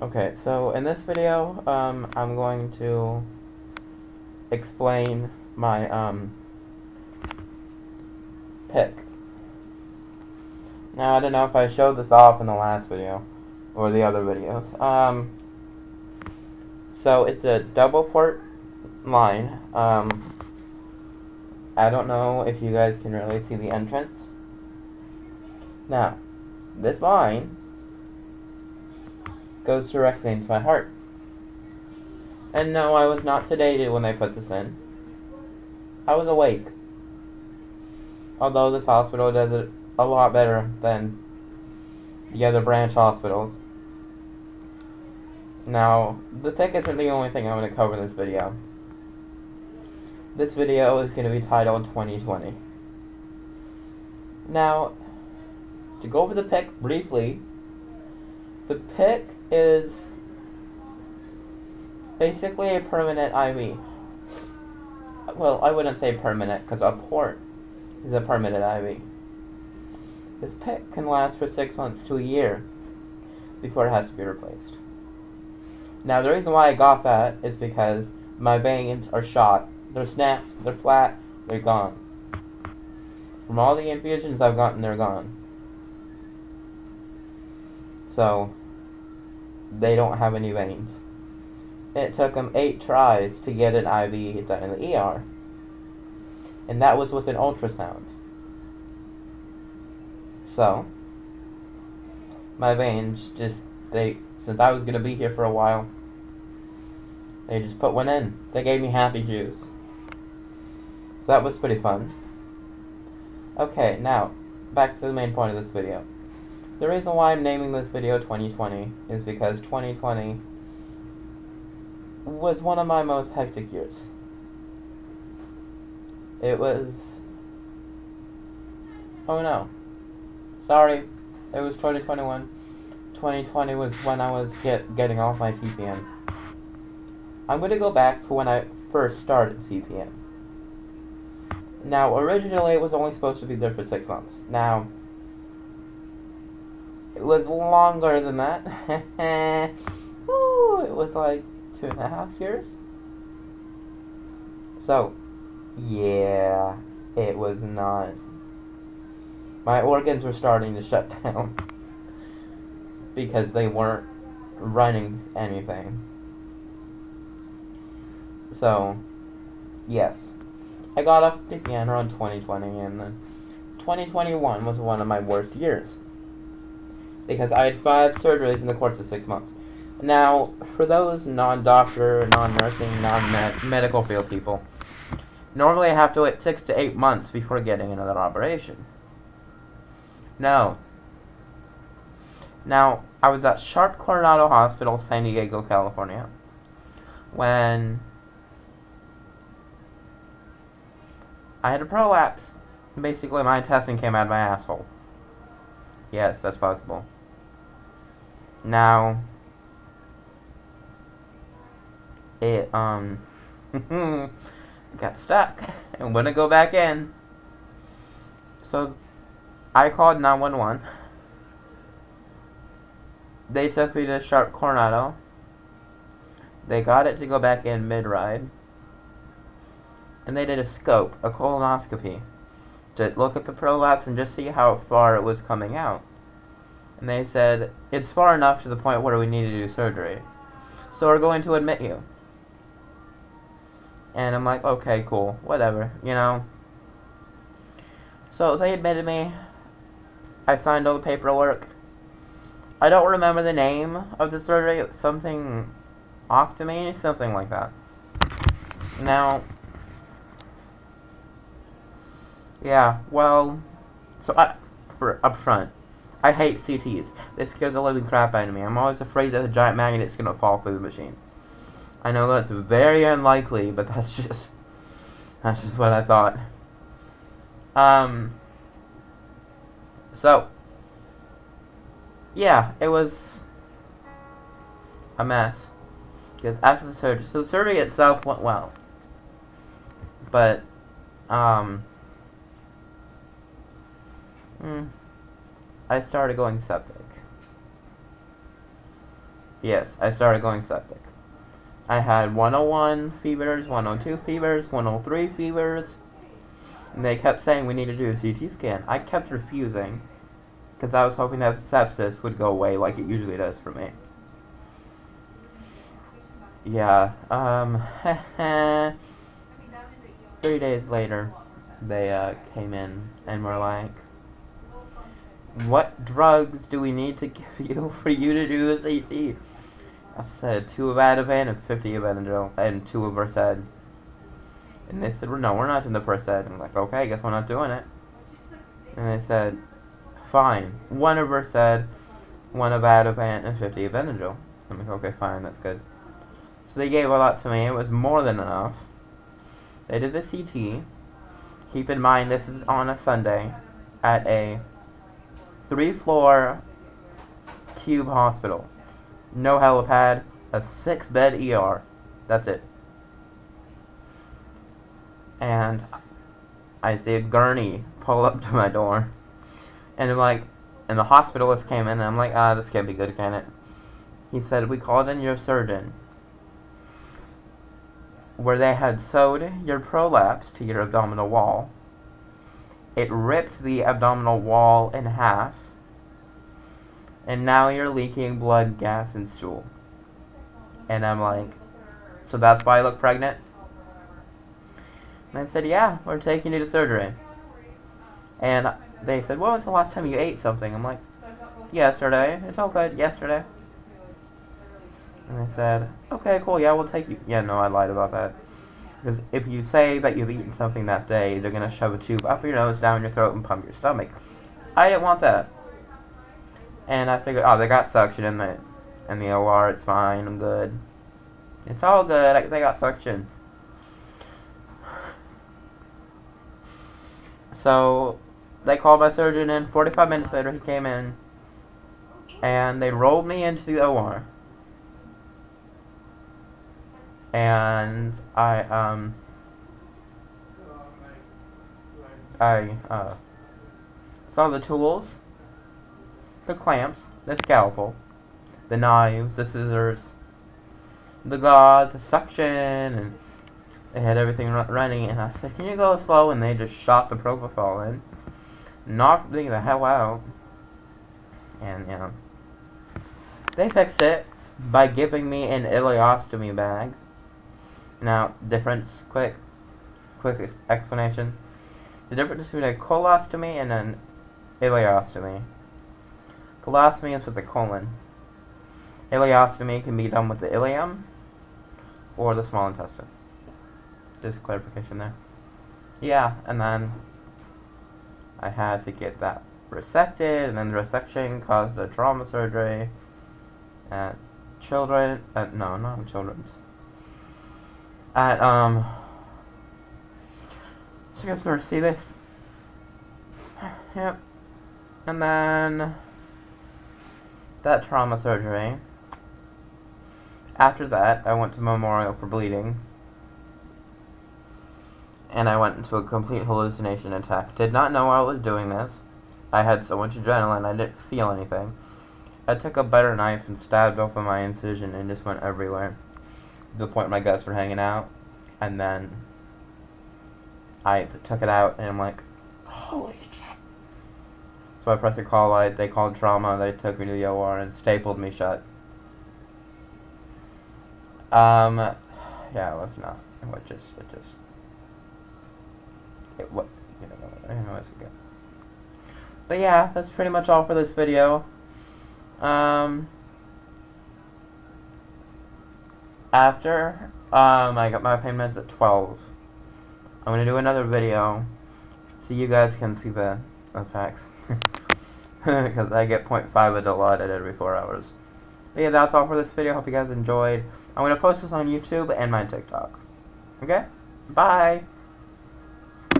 Okay, so in this video, I'm going to explain my, pick. Now, I don't know if I showed this off in the last video, or the other videos. So it's a double port line. I don't know if you guys can really see the entrance. Now, this line goes directly into my heart. And no, I was not sedated when they put this in. I was awake. Although this hospital does it a lot better than the other branch hospitals. Now, the pick isn't the only thing I'm going to cover in this video. This video is going to be titled 2020. Now, to go over the pick briefly, the pick is basically a permanent IV. Well, I wouldn't say permanent, because a port is a permanent IV. This pick can last for 6 months to a year before it has to be replaced. Now, the reason why I got that is because my veins are shot. They're snapped, they're flat, they're gone. From all the infusions I've gotten, they're gone. So, they don't have any veins. It took them 8 tries to get an IV done in the ER. And that was with an ultrasound. So, my veins just, since I was going to be here for a while, they just put one in. They gave me happy juice. So that was pretty fun. Okay, now, back to the main point of this video. The reason why I'm naming this video 2020 is because 2020 was one of my most hectic years. It was... Oh no. Sorry. It was 2021. 2020 was when I was getting off my TPN. I'm going to go back to when I first started TPN. Now, originally it was only supposed to be there for 6 months. Now, it was longer than that. Woo, it was like 2.5 years. So, yeah, it was not. My organs were starting to shut down because they weren't running anything. So, yes. I got off TPN around 2020, and then 2021 was one of my worst years. Because I had 5 surgeries in the course of 6 months. Now, for those non-doctor, non-nursing, non-medical field people, normally I have to wait 6 to 8 months before getting another operation. No. Now, I was at Sharp Coronado Hospital, San Diego, California, when I had a prolapse. Basically, my intestine came out of my asshole. Yes, that's possible. Now, it, got stuck. I'm gonna go back in. So, I called 911. They took me to Sharp Coronado. They got it to go back in mid-ride. And they did a scope, a colonoscopy, to look at the prolapse and just see how far it was coming out. And they said, it's far enough to the point where we need to do surgery. So we're going to admit you. And I'm like, okay, cool, whatever, you know. So they admitted me. I signed all the paperwork. I don't remember the name of the surgery. It was something octomy, something like that. Now, yeah, well, so for up front, I hate CTs. They scare the living crap out of me. I'm always afraid that the giant magnet's gonna fall through the machine. I know that's very unlikely, but that's just what I thought. So, yeah, it was a mess. Because after the surgery, so the surgery itself went well. But, I started going septic. Yes, I started going septic. I had 101 fevers, 102 fevers, 103 fevers. And they kept saying we need to do a CT scan. I kept refusing because I was hoping that the sepsis would go away like it usually does for me. Yeah, 3 days later, they came in and were like, what drugs do we need to give you for you to do this CT? I said 2 of Ativan and 50 of Benadryl and 2 of Versed. And they said, well, no, we're not doing the Versed. I'm like, okay, I guess we're not doing it. And they said, fine, 1 of Versed, 1 of Ativan, and 50 of Benadryl. I'm like, okay, fine, that's good. So they gave a lot to me. It was more than enough. They did the CT. Keep in mind, this is on a Sunday at a 3-floor cube hospital. No helipad, a 6-bed ER. That's it. And I see a gurney pull up to my door. And I'm like, and the hospitalist came in, and I'm like, this can't be good, can it? He said, we called in your surgeon, where they had sewed your prolapse to your abdominal wall. It ripped the abdominal wall in half, and now you're leaking blood, gas, and stool. And I'm like, so that's why I look pregnant? And I said, yeah, we're taking you to surgery. And they said, when was the last time you ate something? I'm like, yesterday. It's all good, yesterday. And they said, okay, cool, yeah, we'll take you. Yeah, no, I lied about that. Because if you say that you've eaten something that day, they're going to shove a tube up your nose, down your throat, and pump your stomach. I didn't want that. And I figured, oh, they got suction in the OR, it's fine, I'm good. It's all good, they got suction. So, they called my surgeon in. 45 minutes later, he came in, and they rolled me into the OR. And I saw the tools, the clamps, the scalpel, the knives, the scissors, the gauze, the suction, and they had everything running. And I said, can you go slow? And they just shot the propofol in, knocked me the hell out. And, you know, they fixed it by giving me an ileostomy bag. Now, difference, quick explanation. The difference between a colostomy and an ileostomy. Colostomy is with the colon. Ileostomy can be done with the ileum or the small intestine. Just clarification there. Yeah, and then I had to get that resected, and then the resection caused a trauma surgery at children. No, not children's. At Scripps Mercy List. Yep. And then that trauma surgery. After that, I went to Memorial for bleeding. And I went into a complete hallucination attack. Did not know I was doing this. I had so much adrenaline, I didn't feel anything. I took a butter knife and stabbed open my incision and just went everywhere. To the point my guts were hanging out. And then I took it out and I'm like, holy shit. So I pressed the call light, they called trauma, they took me to the OR and stapled me shut. Yeah, it was not. It's good. But yeah, that's pretty much all for this video. After I got my pain meds at 12, I'm gonna do another video so you guys can see the effects. Because I get 0.5 of Dilaudid every 4 hours. But yeah, that's all for this video. Hope you guys enjoyed. I'm gonna post this on YouTube and my TikTok. Okay? Bye!